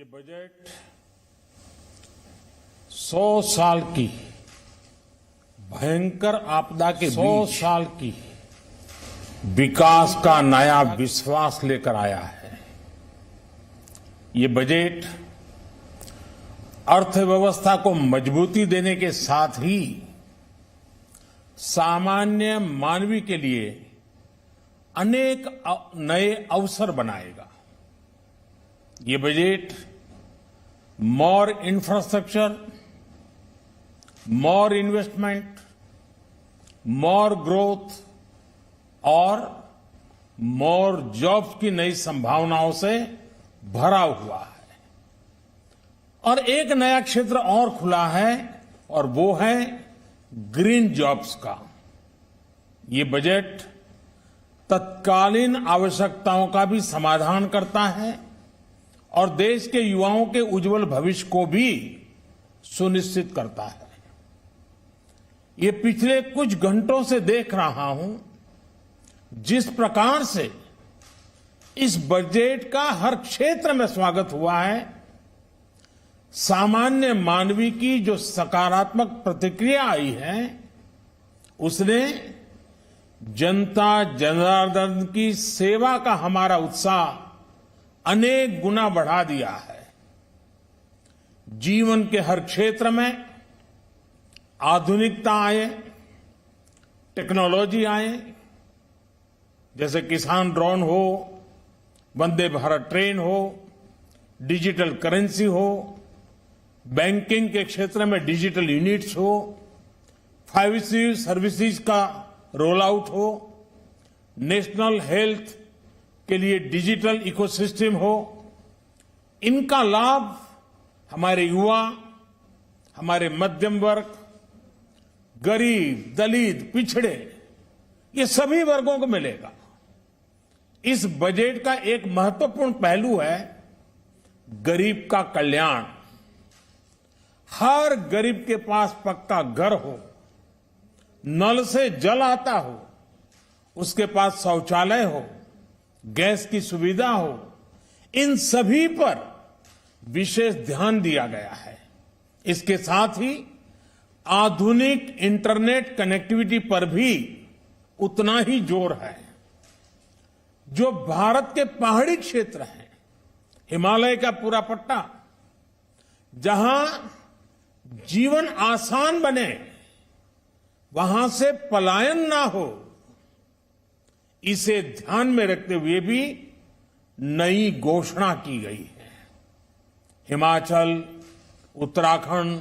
ये बजट 100 साल की भयंकर आपदा के 100 साल की विकास का नया विश्वास लेकर आया है। ये बजट अर्थव्यवस्था को मजबूती देने के साथ ही सामान्य मानवी के लिए अनेक नए अवसर बनाएगा। ये बजट मोर इंफ्रास्ट्रक्चर, मोर इन्वेस्टमेंट, मोर ग्रोथ और मोर जॉब्स की नई संभावनाओं से भरा हुआ है। और एक नया क्षेत्र और खुला है और वो है ग्रीन जॉब्स का। ये बजट तत्कालीन आवश्यकताओं का भी समाधान करता है और देश के युवाओं के उज्जवल भविष्य को भी सुनिश्चित करता है। ये पिछले कुछ घंटों से देख रहा हूं जिस प्रकार से इस बजट का हर क्षेत्र में स्वागत हुआ है। सामान्य मानवी की जो सकारात्मक प्रतिक्रिया आई है उसने जनता जनार्दन की सेवा का हमारा उत्साह अनेक गुना बढ़ा दिया है। जीवन के हर क्षेत्र में आधुनिकता आए, टेक्नोलॉजी आए, जैसे किसान ड्रोन हो, वंदे भारत ट्रेन हो, डिजिटल करेंसी हो, बैंकिंग के क्षेत्र में डिजिटल यूनिट्स हो, 5G सर्विसेज का रोल आउट हो, नेशनल हेल्थ के लिए डिजिटल इकोसिस्टम हो। इनका लाभ हमारे युवा, हमारे मध्यम वर्ग, गरीब, दलित, पिछड़े, ये सभी वर्गों को मिलेगा। इस बजट का एक महत्वपूर्ण पहलू है गरीब का कल्याण। हर गरीब के पास पक्का घर हो, नल से जल आता हो, उसके पास शौचालय हो, गैस की सुविधा हो, इन सभी पर विशेष ध्यान दिया गया है। इसके साथ ही आधुनिक इंटरनेट कनेक्टिविटी पर भी उतना ही जोर है। जो भारत के पहाड़ी क्षेत्र हैं, हिमालय का पूरा पट्टा, जहां जीवन आसान बने, वहां से पलायन ना हो, इसे ध्यान में रखते हुए भी नई घोषणा की गई है। हिमाचल, उत्तराखंड,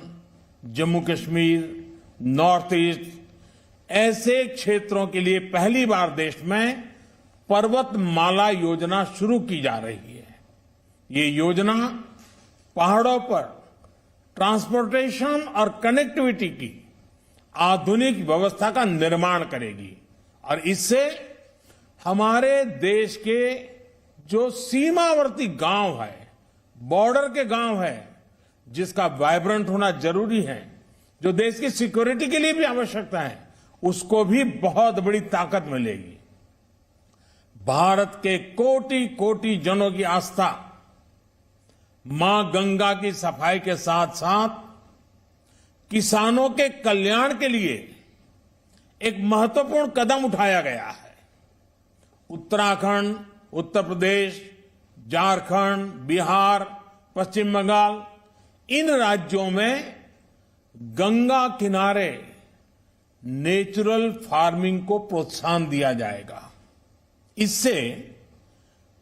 जम्मू कश्मीर, नॉर्थ ईस्ट ऐसे क्षेत्रों के लिए पहली बार देश में पर्वतमाला योजना शुरू की जा रही है। ये योजना पहाड़ों पर ट्रांसपोर्टेशन और कनेक्टिविटी की आधुनिक व्यवस्था का निर्माण करेगी और इससे हमारे देश के जो सीमावर्ती गांव है, बॉर्डर के गांव है, जिसका वाइब्रेंट होना जरूरी है, जो देश की सिक्योरिटी के लिए भी आवश्यकता है, उसको भी बहुत बड़ी ताकत मिलेगी। भारत के कोटि कोटि जनों की आस्था मां गंगा की सफाई के साथ साथ किसानों के कल्याण के लिए एक महत्वपूर्ण कदम उठाया गया है। उत्तराखंड, उत्तर प्रदेश, झारखंड, बिहार, पश्चिम बंगाल, इन राज्यों में गंगा किनारे नेचुरल फार्मिंग को प्रोत्साहन दिया जाएगा। इससे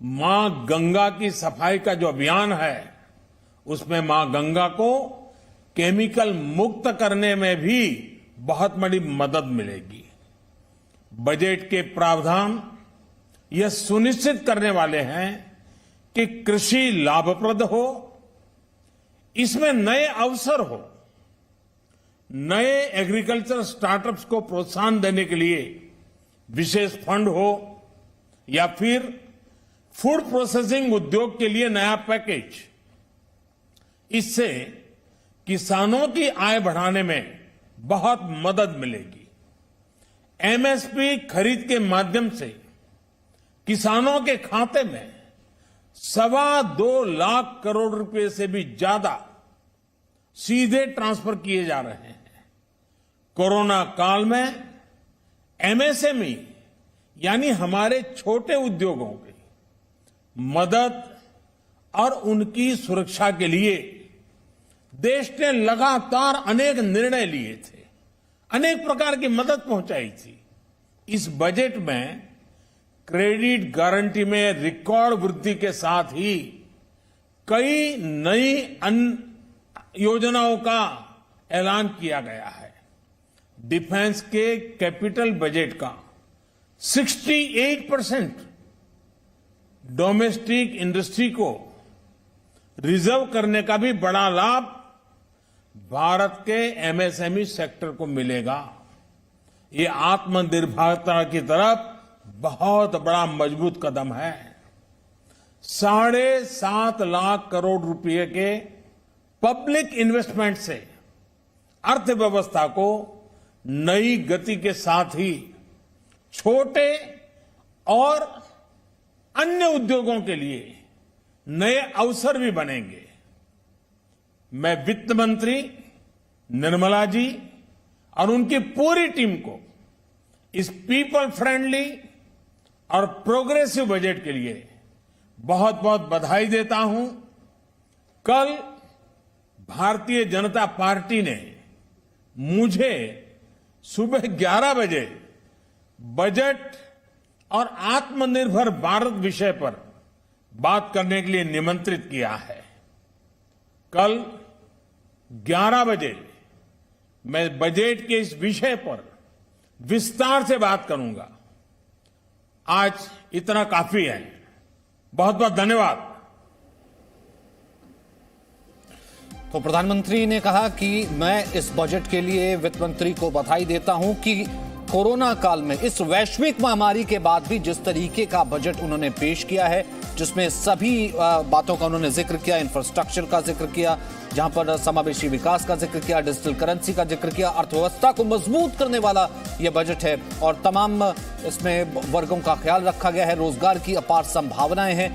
मां गंगा की सफाई का जो अभियान है उसमें मां गंगा को केमिकल मुक्त करने में भी बहुत बड़ी मदद मिलेगी। बजट के प्रावधान यह सुनिश्चित करने वाले हैं कि कृषि लाभप्रद हो, इसमें नए अवसर हो, नए एग्रीकल्चर स्टार्टअप्स को प्रोत्साहन देने के लिए विशेष फंड हो या फिर फूड प्रोसेसिंग उद्योग के लिए नया पैकेज। इससे किसानों की आय बढ़ाने में बहुत मदद मिलेगी। एमएसपी खरीद के माध्यम से किसानों के खाते में 2.25 लाख करोड़ रुपए से भी ज्यादा सीधे ट्रांसफर किए जा रहे हैं। कोरोना काल में एमएसएमई यानी हमारे छोटे उद्योगों की मदद और उनकी सुरक्षा के लिए देश ने लगातार अनेक निर्णय लिए थे, अनेक प्रकार की मदद पहुंचाई थी। इस बजट में क्रेडिट गारंटी में रिकॉर्ड वृद्धि के साथ ही कई नई योजनाओं का ऐलान किया गया है। डिफेंस के कैपिटल बजट का 68% डोमेस्टिक इंडस्ट्री को रिजर्व करने का भी बड़ा लाभ भारत के एमएसएमई सेक्टर को मिलेगा। ये आत्मनिर्भरता की तरफ बहुत बड़ा मजबूत कदम है। 7.5 लाख करोड़ रुपए के पब्लिक इन्वेस्टमेंट से अर्थव्यवस्था को नई गति के साथ ही छोटे और अन्य उद्योगों के लिए नए अवसर भी बनेंगे। मैं वित्त मंत्री निर्मला जी और उनकी पूरी टीम को इस पीपल फ्रेंडली और प्रोग्रेसिव बजट के लिए बहुत बहुत बधाई देता हूं। कल भारतीय जनता पार्टी ने मुझे सुबह 11 बजे बजट और आत्मनिर्भर भारत विषय पर बात करने के लिए निमंत्रित किया है। कल 11 बजे मैं बजट के इस विषय पर विस्तार से बात करूंगा। आज इतना काफी है। बहुत बहुत धन्यवाद। तो प्रधानमंत्री ने कहा कि मैं इस बजट के लिए वित्त मंत्री को बधाई देता हूं कि कोरोना काल में इस वैश्विक महामारी के बाद भी जिस तरीके का बजट उन्होंने पेश किया है, जिसमें सभी बातों का उन्होंने जिक्र किया, इंफ्रास्ट्रक्चर का जिक्र किया, जहां पर समावेशी विकास का जिक्र किया, डिजिटल करेंसी का जिक्र किया, अर्थव्यवस्था को मजबूत करने वाला यह बजट है और तमाम इसमें वर्गों का ख्याल रखा गया है। रोजगार की अपार संभावनाएं हैं।